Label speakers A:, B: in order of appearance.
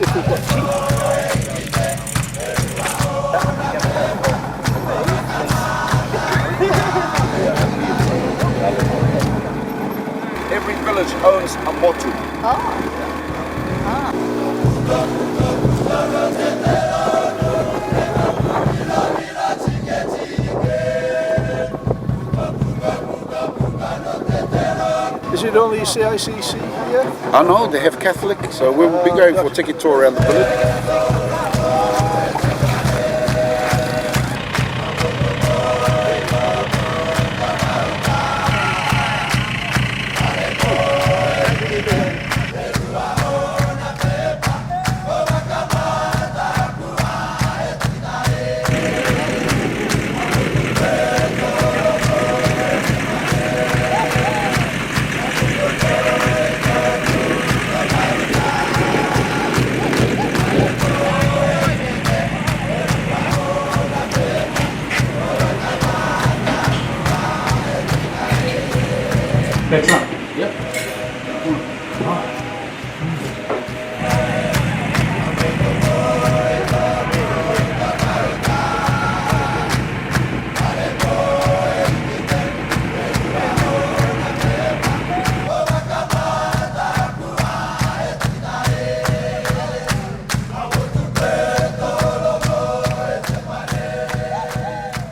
A: if we've got teeth.
B: Every village owns a motu.
A: Is it only CICC here?
B: I know they have Catholic, so we'll be going for a ticket tour around the village.
C: Next up. Yep.